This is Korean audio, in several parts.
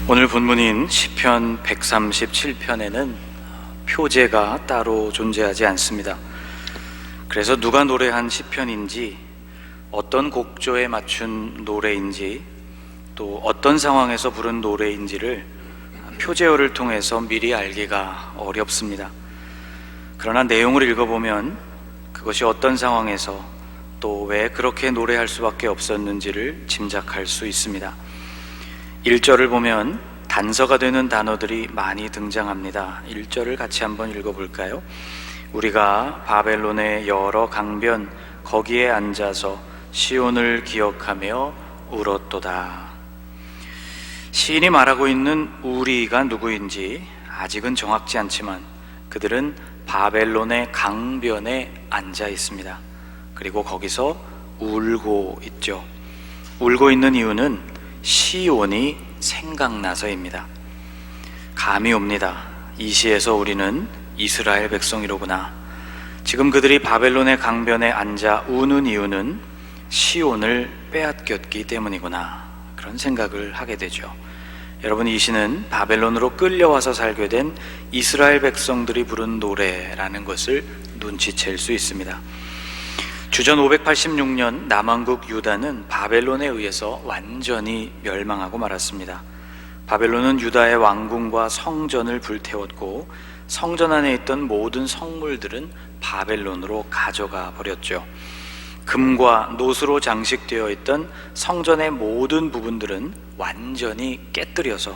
오늘 본문인 시편 137편에는 표제가 따로 존재하지 않습니다. 그래서 누가 노래한 시편인지, 어떤 곡조에 맞춘 노래인지, 또 어떤 상황에서 부른 노래인지를 표제어를 통해서 미리 알기가 어렵습니다. 그러나 내용을 읽어보면 그것이 어떤 상황에서 또 왜 그렇게 노래할 수밖에 없었는지를 짐작할 수 있습니다. 1절을 보면 단서가 되는 단어들이 많이 등장합니다. 1절을 같이 한번 읽어볼까요? 우리가 바벨론의 여러 강변 거기에 앉아서 시온을 기억하며 울었도다. 시인이 말하고 있는 우리가 누구인지 아직은 정확지 않지만 그들은 바벨론의 강변에 앉아 있습니다. 그리고 거기서 울고 있죠. 울고 있는 이유는 시온이 생각나서입니다. 감이 옵니다. 이 시에서 우리는 이스라엘 백성이로구나. 지금 그들이 바벨론의 강변에 앉아 우는 이유는 시온을 빼앗겼기 때문이구나. 그런 생각을 하게 되죠. 여러분, 이 시는 바벨론으로 끌려와서 살게 된 이스라엘 백성들이 부른 노래라는 것을 눈치챌 수 있습니다. 주전 586년 남왕국 유다는 바벨론에 의해서 완전히 멸망하고 말았습니다. 바벨론은 유다의 왕궁과 성전을 불태웠고 성전 안에 있던 모든 성물들은 바벨론으로 가져가 버렸죠. 금과 노수로 장식되어 있던 성전의 모든 부분들은 완전히 깨뜨려서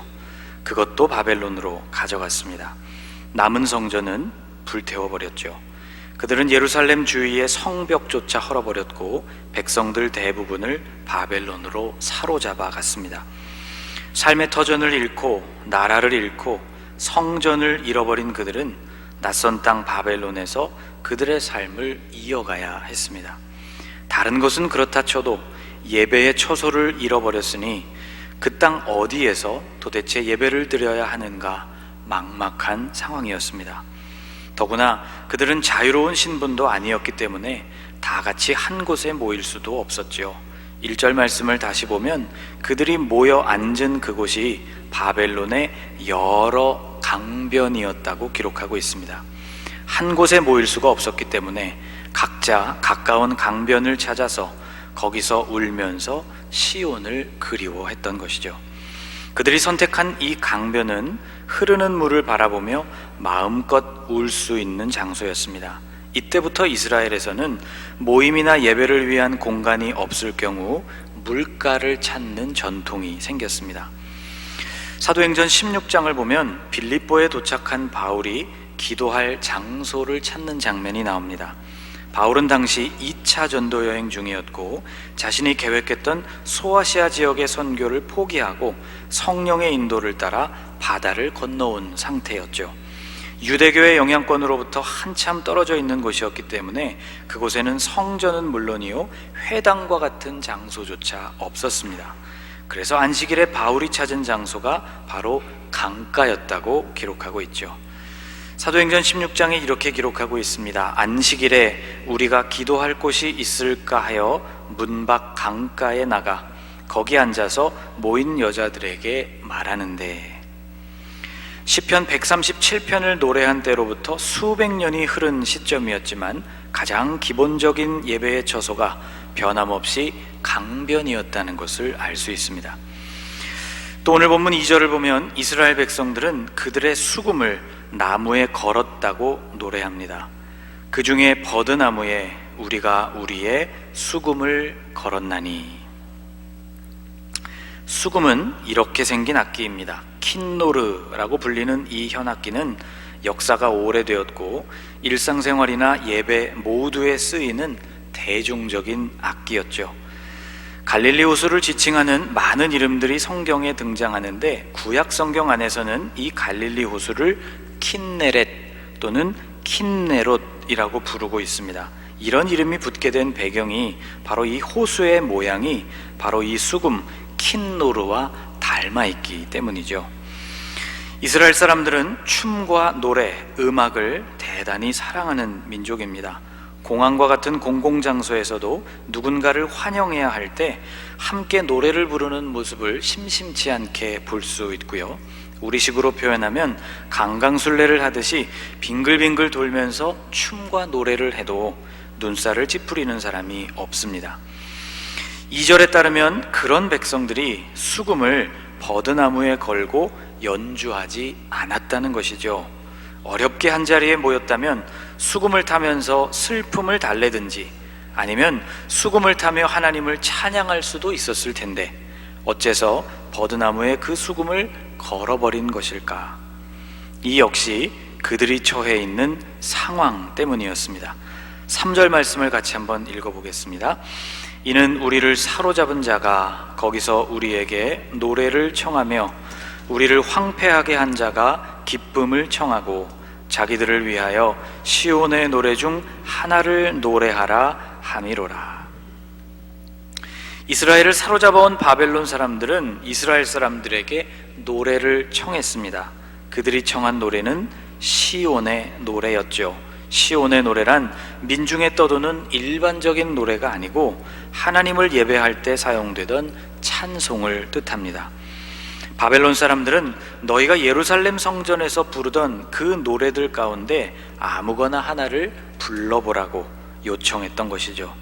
그것도 바벨론으로 가져갔습니다. 남은 성전은 불태워버렸죠. 그들은 예루살렘 주위의 성벽조차 헐어버렸고 백성들 대부분을 바벨론으로 사로잡아 갔습니다. 삶의 터전을 잃고 나라를 잃고 성전을 잃어버린 그들은 낯선 땅 바벨론에서 그들의 삶을 이어가야 했습니다. 다른 것은 그렇다 쳐도 예배의 처소를 잃어버렸으니 그 땅 어디에서 도대체 예배를 드려야 하는가 막막한 상황이었습니다. 더구나 그들은 자유로운 신분도 아니었기 때문에 다 같이 한 곳에 모일 수도 없었지요. 1절 말씀을 다시 보면 그들이 모여 앉은 그곳이 바벨론의 여러 강변이었다고 기록하고 있습니다. 한 곳에 모일 수가 없었기 때문에 각자 가까운 강변을 찾아서 거기서 울면서 시온을 그리워했던 것이죠. 그들이 선택한 이 강변은 흐르는 물을 바라보며 마음껏 울 수 있는 장소였습니다. 이때부터 이스라엘에서는 모임이나 예배를 위한 공간이 없을 경우 물가를 찾는 전통이 생겼습니다. 사도행전 16장을 보면 빌립보에 도착한 바울이 기도할 장소를 찾는 장면이 나옵니다. 바울은 당시 2차 전도 여행 중이었고 자신이 계획했던 소아시아 지역의 선교를 포기하고 성령의 인도를 따라 바다를 건너온 상태였죠. 유대교의 영향권으로부터 한참 떨어져 있는 곳이었기 때문에 그곳에는 성전은 물론이요 회당과 같은 장소조차 없었습니다. 그래서 안식일에 바울이 찾은 장소가 바로 강가였다고 기록하고 있죠. 사도행전 16장에 이렇게 기록하고 있습니다. 안식일에 우리가 기도할 곳이 있을까 하여 문 밖 강가에 나가 거기 앉아서 모인 여자들에게 말하는데, 시편 137편을 노래한 때로부터 수백 년이 흐른 시점이었지만 가장 기본적인 예배의 처소가 변함없이 강변이었다는 것을 알 수 있습니다. 또 오늘 본문 2절을 보면 이스라엘 백성들은 그들의 수금을 나무에 걸었다고 노래합니다. 그 중에 버드나무에 우리가 우리의 수금을 걸었나니. 수금은 이렇게 생긴 악기입니다. 킨노르라고 불리는 이 현악기는 역사가 오래되었고 일상생활이나 예배 모두에 쓰이는 대중적인 악기였죠. 갈릴리 호수를 지칭하는 많은 이름들이 성경에 등장하는데 구약 성경 안에서는 이 갈릴리 호수를 킨네렛 또는 킨네롯이라고 부르고 있습니다. 이런 이름이 붙게 된 배경이 바로 이 호수의 모양이 바로 이 수금 킨노르와 닮아있기 때문이죠. 이스라엘 사람들은 춤과 노래, 음악을 대단히 사랑하는 민족입니다. 공항과 같은 공공장소에서도 누군가를 환영해야 할 때 함께 노래를 부르는 모습을 심심치 않게 볼 수 있고요. 우리식으로 표현하면 강강술래를 하듯이 빙글빙글 돌면서 춤과 노래를 해도 눈살을 찌푸리는 사람이 없습니다. 2절에 따르면 그런 백성들이 수금을 버드나무에 걸고 연주하지 않았다는 것이죠. 어렵게 한자리에 모였다면 수금을 타면서 슬픔을 달래든지 아니면 수금을 타며 하나님을 찬양할 수도 있었을 텐데 어째서 버드나무에 그 수금을 걸어버린 것일까? 이 역시 그들이 처해 있는 상황 때문이었습니다. 3절 말씀을 같이 한번 읽어보겠습니다. 이는 우리를 사로잡은 자가 거기서 우리에게 노래를 청하며 우리를 황폐하게 한 자가 기쁨을 청하고 자기들을 위하여 시온의 노래 중 하나를 노래하라 함이로라. 이스라엘을 사로잡아온 바벨론 사람들은 이스라엘 사람들에게 노래를 청했습니다. 그들이 청한 노래는 시온의 노래였죠. 시온의 노래란 민중에 떠도는 일반적인 노래가 아니고 하나님을 예배할 때 사용되던 찬송을 뜻합니다. 바벨론 사람들은 너희가 예루살렘 성전에서 부르던 그 노래들 가운데 아무거나 하나를 불러보라고 요청했던 것이죠.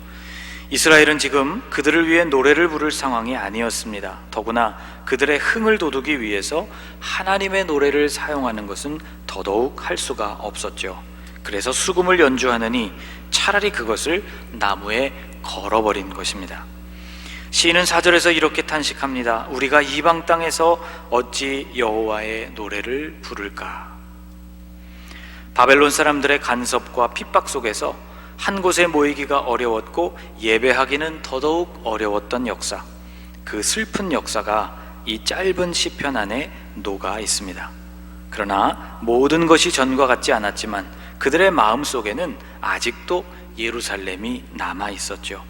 이스라엘은 지금 그들을 위해 노래를 부를 상황이 아니었습니다. 더구나 그들의 흥을 돋우기 위해서 하나님의 노래를 사용하는 것은 더더욱 할 수가 없었죠. 그래서 수금을 연주하느니 차라리 그것을 나무에 걸어버린 것입니다. 시인은 4절에서 이렇게 탄식합니다. 우리가 이방 땅에서 어찌 여호와의 노래를 부를까? 바벨론 사람들의 간섭과 핍박 속에서 한 곳에 모이기가 어려웠고 예배하기는 더더욱 어려웠던 역사, 그 슬픈 역사가 이 짧은 시편 안에 녹아 있습니다. 그러나 모든 것이 전과 같지 않았지만 그들의 마음속에는 아직도 예루살렘이 남아 있었죠.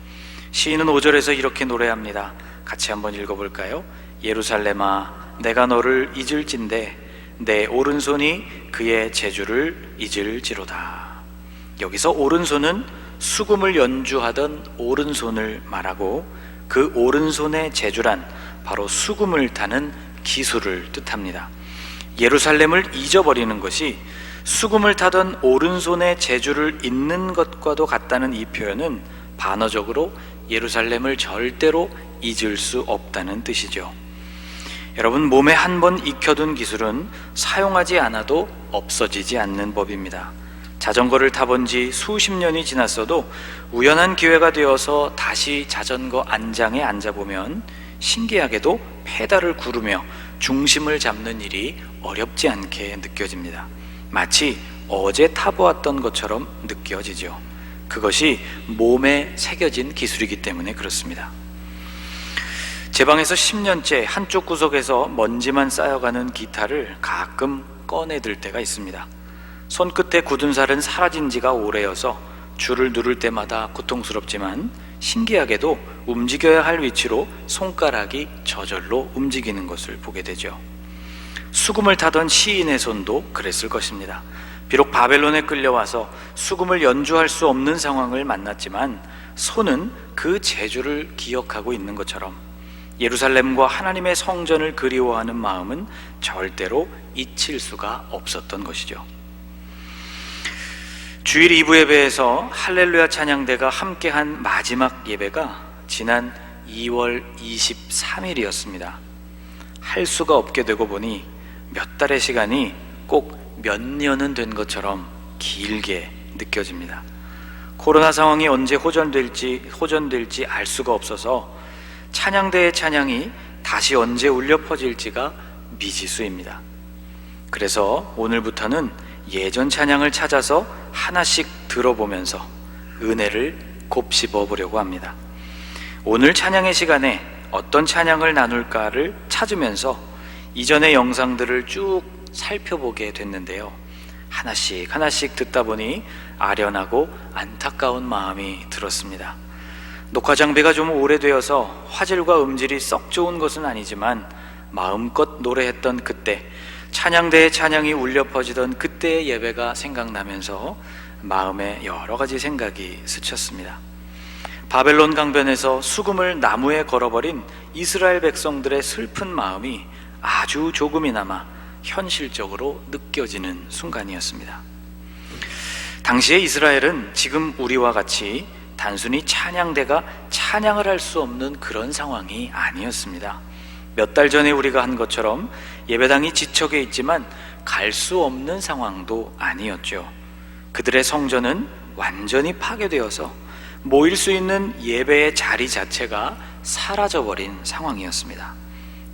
시인은 5절에서 이렇게 노래합니다. 같이 한번 읽어볼까요? 예루살렘아 내가 너를 잊을진대 내 오른손이 그의 재주를 잊을지로다. 여기서 오른손은 수금을 연주하던 오른손을 말하고 그 오른손의 재주란 바로 수금을 타는 기술을 뜻합니다. 예루살렘을 잊어버리는 것이 수금을 타던 오른손의 재주를 잊는 것과도 같다는 이 표현은 반어적으로 예루살렘을 절대로 잊을 수 없다는 뜻이죠. 여러분, 몸에 한 번 익혀둔 기술은 사용하지 않아도 없어지지 않는 법입니다. 자전거를 타본 지 수십 년이 지났어도 우연한 기회가 되어서 다시 자전거 안장에 앉아보면 신기하게도 페달을 구르며 중심을 잡는 일이 어렵지 않게 느껴집니다. 마치 어제 타보았던 것처럼 느껴지죠. 그것이 몸에 새겨진 기술이기 때문에 그렇습니다. 제 방에서 10년째 한쪽 구석에서 먼지만 쌓여가는 기타를 가끔 꺼내들 때가 있습니다. 손끝에 굳은 살은 사라진 지가 오래여서 줄을 누를 때마다 고통스럽지만 신기하게도 움직여야 할 위치로 손가락이 저절로 움직이는 것을 보게 되죠. 수금을 타던 시인의 손도 그랬을 것입니다. 비록 바벨론에 끌려와서 수금을 연주할 수 없는 상황을 만났지만 손은 그 재주를 기억하고 있는 것처럼 예루살렘과 하나님의 성전을 그리워하는 마음은 절대로 잊힐 수가 없었던 것이죠. 주일 2부 예배에서 할렐루야 찬양대가 함께한 마지막 예배가 지난 2월 23일이었습니다. 할 수가 없게 되고 보니 몇 달의 시간이 꼭 몇 년은 된 것처럼 길게 느껴집니다. 코로나 상황이 언제 호전될지 알 수가 없어서 찬양대의 찬양이 다시 언제 울려 퍼질지가 미지수입니다. 그래서 오늘부터는 예전 찬양을 찾아서 하나씩 들어보면서 은혜를 곱씹어 보려고 합니다. 오늘 찬양의 시간에 어떤 찬양을 나눌까를 찾으면서 이전의 영상들을 쭉 살펴보게 됐는데요. 하나씩 듣다 보니 아련하고 안타까운 마음이 들었습니다. 녹화 장비가 좀 오래되어서 화질과 음질이 썩 좋은 것은 아니지만 마음껏 노래했던 그때, 찬양대의 찬양이 울려 퍼지던 그때의 예배가 생각나면서 마음에 여러 가지 생각이 스쳤습니다. 바벨론 강변에서 수금을 나무에 걸어버린 이스라엘 백성들의 슬픈 마음이 아주 조금이나마 현실적으로 느껴지는 순간이었습니다. 당시에 이스라엘은 지금 우리와 같이 단순히 찬양대가 찬양을 할 수 없는 그런 상황이 아니었습니다. 몇 달 전에 우리가 한 것처럼 예배당이 지척에 있지만 갈 수 없는 상황도 아니었죠. 그들의 성전은 완전히 파괴되어서 모일 수 있는 예배의 자리 자체가 사라져버린 상황이었습니다.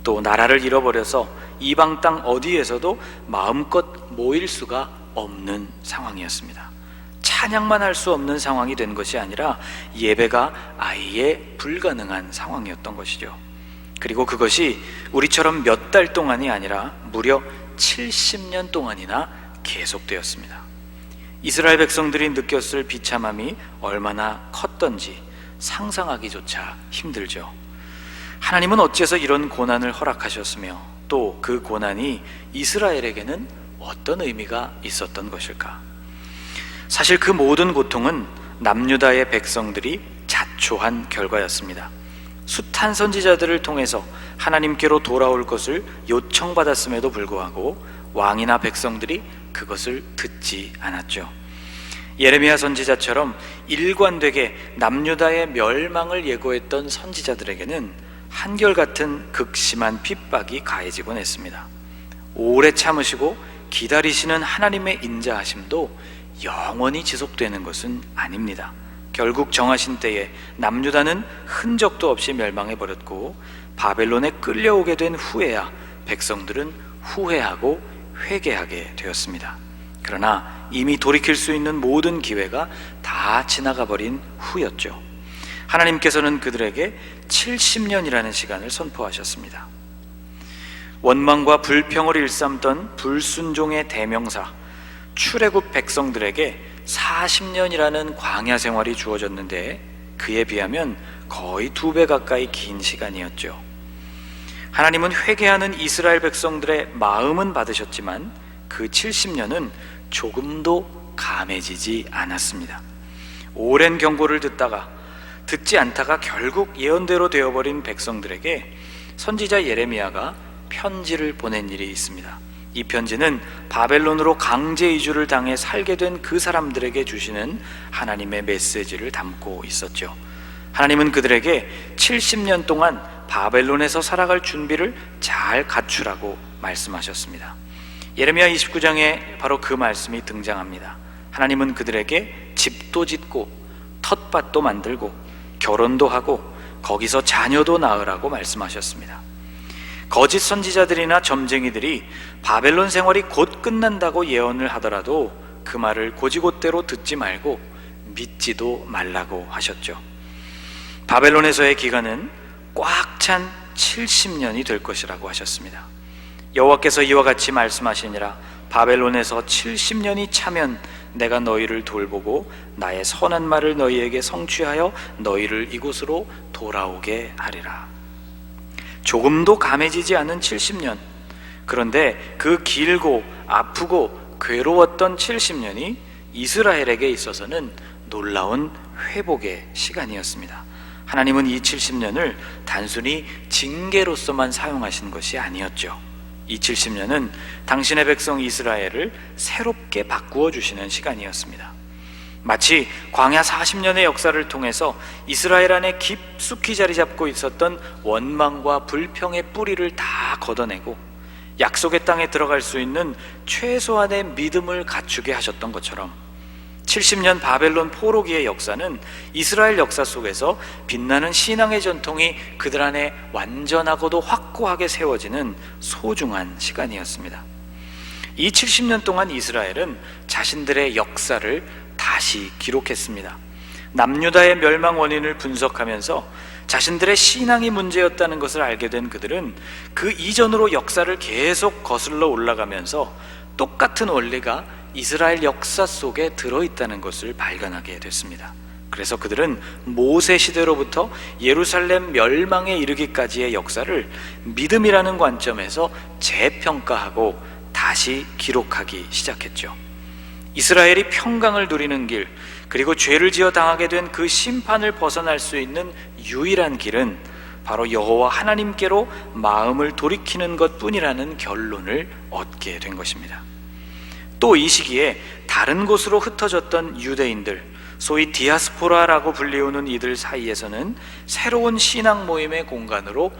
또 나라를 잃어버려서 이방 땅 어디에서도 마음껏 모일 수가 없는 상황이었습니다. 찬양만 할 수 없는 상황이 된 것이 아니라 예배가 아예 불가능한 상황이었던 것이죠. 그리고 그것이 우리처럼 몇 달 동안이 아니라 무려 70년 동안이나 계속되었습니다. 이스라엘 백성들이 느꼈을 비참함이 얼마나 컸던지 상상하기조차 힘들죠. 하나님은 어째서 이런 고난을 허락하셨으며 또 그 고난이 이스라엘에게는 어떤 의미가 있었던 것일까? 사실 그 모든 고통은 남유다의 백성들이 자초한 결과였습니다. 숱한 선지자들을 통해서 하나님께로 돌아올 것을 요청받았음에도 불구하고 왕이나 백성들이 그것을 듣지 않았죠. 예레미야 선지자처럼 일관되게 남유다의 멸망을 예고했던 선지자들에게는 한결같은 극심한 핍박이 가해지곤 했습니다. 오래 참으시고 기다리시는 하나님의 인자하심도 영원히 지속되는 것은 아닙니다. 결국 정하신 때에 남유다는 흔적도 없이 멸망해버렸고 바벨론에 끌려오게 된 후에야 백성들은 후회하고 회개하게 되었습니다. 그러나 이미 돌이킬 수 있는 모든 기회가 다 지나가 버린 후였죠. 하나님께서는 그들에게 70년이라는 시간을 선포하셨습니다. 원망과 불평을 일삼던 불순종의 대명사 출애굽 백성들에게 40년이라는 광야 생활이 주어졌는데 그에 비하면 거의 2배 가까이 긴 시간이었죠. 하나님은 회개하는 이스라엘 백성들의 마음은 받으셨지만 그 70년은 조금도 감해지지 않았습니다. 오랜 경고를 듣지 않다가 결국 예언대로 되어버린 백성들에게 선지자 예레미야가 편지를 보낸 일이 있습니다. 이 편지는 바벨론으로 강제 이주를 당해 살게 된 그 사람들에게 주시는 하나님의 메시지를 담고 있었죠. 하나님은 그들에게 70년 동안 바벨론에서 살아갈 준비를 잘 갖추라고 말씀하셨습니다. 예레미야 29장에 바로 그 말씀이 등장합니다. 하나님은 그들에게 집도 짓고 텃밭도 만들고 결혼도 하고 거기서 자녀도 낳으라고 말씀하셨습니다. 거짓 선지자들이나 점쟁이들이 바벨론 생활이 곧 끝난다고 예언을 하더라도 그 말을 곧이곧대로 듣지 말고 믿지도 말라고 하셨죠. 바벨론에서의 기간은 꽉 찬 70년이 될 것이라고 하셨습니다. 여호와께서 이와 같이 말씀하시니라. 바벨론에서 70년이 차면 내가 너희를 돌보고 나의 선한 말을 너희에게 성취하여 너희를 이곳으로 돌아오게 하리라. 조금도 감해지지 않은 70년. 그런데 그 길고 아프고 괴로웠던 70년이 이스라엘에게 있어서는 놀라운 회복의 시간이었습니다. 하나님은 이 70년을 단순히 징계로서만 사용하신 것이 아니었죠. 이 70년은 당신의 백성 이스라엘을 새롭게 바꾸어 주시는 시간이었습니다. 마치 광야 40년의 역사를 통해서 이스라엘 안에 깊숙이 자리 잡고 있었던 원망과 불평의 뿌리를 다 걷어내고 약속의 땅에 들어갈 수 있는 최소한의 믿음을 갖추게 하셨던 것처럼 70년 바벨론 포로기의 역사는 이스라엘 역사 속에서 빛나는 신앙의 전통이 그들 안에 완전하고도 확고하게 세워지는 소중한 시간이었습니다. 이 70년 동안 이스라엘은 자신들의 역사를 다시 기록했습니다. 남유다의 멸망 원인을 분석하면서 자신들의 신앙이 문제였다는 것을 알게 된 그들은 그 이전으로 역사를 계속 거슬러 올라가면서 똑같은 원리가 이스라엘 역사 속에 들어있다는 것을 발견하게 됐습니다. 그래서 그들은 모세 시대로부터 예루살렘 멸망에 이르기까지의 역사를 믿음이라는 관점에서 재평가하고 다시 기록하기 시작했죠. 이스라엘이 평강을 누리는 길, 그리고 죄를 지어 당하게 된 그 심판을 벗어날 수 있는 유일한 길은 바로 여호와 하나님께로 마음을 돌이키는 것뿐이라는 결론을 얻게 된 것입니다. 또 이 시기에 다른 곳으로 흩어졌던 유대인들, 소위 디아스포라라고 불리우는 이들 사이에서는 새로운 신앙 모임의 공간으로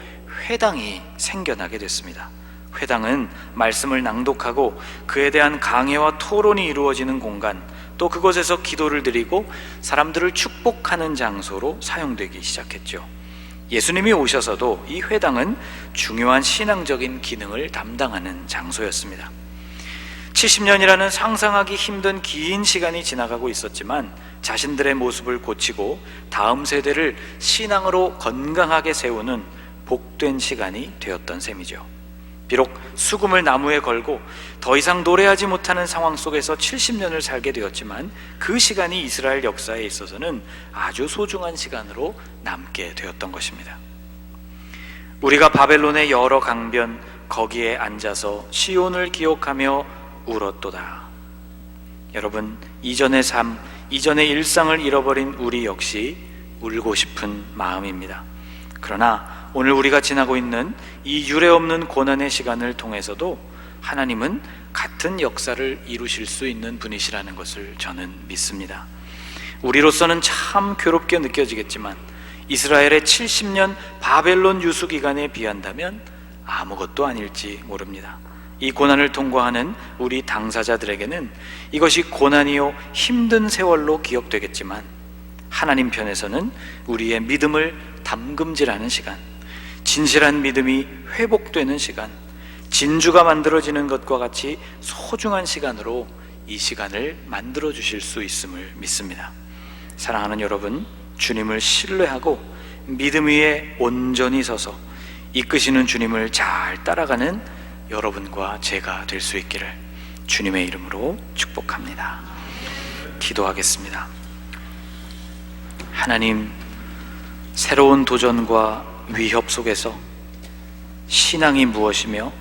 회당이 생겨나게 됐습니다. 회당은 말씀을 낭독하고 그에 대한 강해와 토론이 이루어지는 공간, 또 그곳에서 기도를 드리고 사람들을 축복하는 장소로 사용되기 시작했죠. 예수님이 오셔서도 이 회당은 중요한 신앙적인 기능을 담당하는 장소였습니다. 70년이라는 상상하기 힘든 긴 시간이 지나가고 있었지만 자신들의 모습을 고치고 다음 세대를 신앙으로 건강하게 세우는 복된 시간이 되었던 셈이죠. 비록 수금을 나무에 걸고 더 이상 노래하지 못하는 상황 속에서 70년을 살게 되었지만 그 시간이 이스라엘 역사에 있어서는 아주 소중한 시간으로 남게 되었던 것입니다. 우리가 바벨론의 여러 강변 거기에 앉아서 시온을 기억하며 울었도다. 여러분, 이전의 삶, 이전의 일상을 잃어버린 우리 역시 울고 싶은 마음입니다. 그러나 오늘 우리가 지나고 있는 이 유례없는 고난의 시간을 통해서도 하나님은 같은 역사를 이루실 수 있는 분이시라는 것을 저는 믿습니다. 우리로서는 참 괴롭게 느껴지겠지만 이스라엘의 70년 바벨론 유수 기간에 비한다면 아무것도 아닐지 모릅니다. 이 고난을 통과하는 우리 당사자들에게는 이것이 고난이요 힘든 세월로 기억되겠지만 하나님 편에서는 우리의 믿음을 담금질하는 시간, 진실한 믿음이 회복되는 시간, 진주가 만들어지는 것과 같이 소중한 시간으로 이 시간을 만들어 주실 수 있음을 믿습니다. 사랑하는 여러분, 주님을 신뢰하고 믿음 위에 온전히 서서 이끄시는 주님을 잘 따라가는 여러분과 제가 될 수 있기를 주님의 이름으로 축복합니다. 기도하겠습니다. 하나님, 새로운 도전과 위협 속에서 신앙이 무엇이며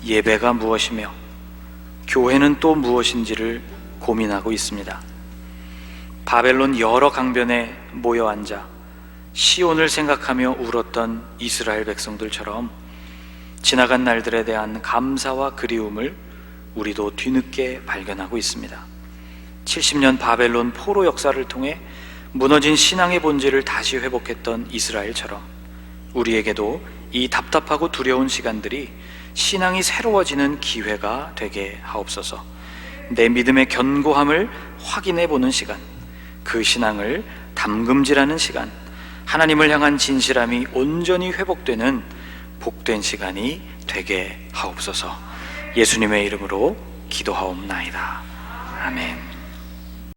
예배가 무엇이며 교회는 또 무엇인지를 고민하고 있습니다. 바벨론 여러 강변에 모여 앉아 시온을 생각하며 울었던 이스라엘 백성들처럼 지나간 날들에 대한 감사와 그리움을 우리도 뒤늦게 발견하고 있습니다. 70년 바벨론 포로 역사를 통해 무너진 신앙의 본질을 다시 회복했던 이스라엘처럼 우리에게도 이 답답하고 두려운 시간들이 신앙이 새로워지는 기회가 되게 하옵소서. 내 믿음의 견고함을 확인해 보는 시간, 그 신앙을 담금질하는 시간, 하나님을 향한 진실함이 온전히 회복되는 복된 시간이 되게 하옵소서. 예수님의 이름으로 기도하옵나이다. 아멘.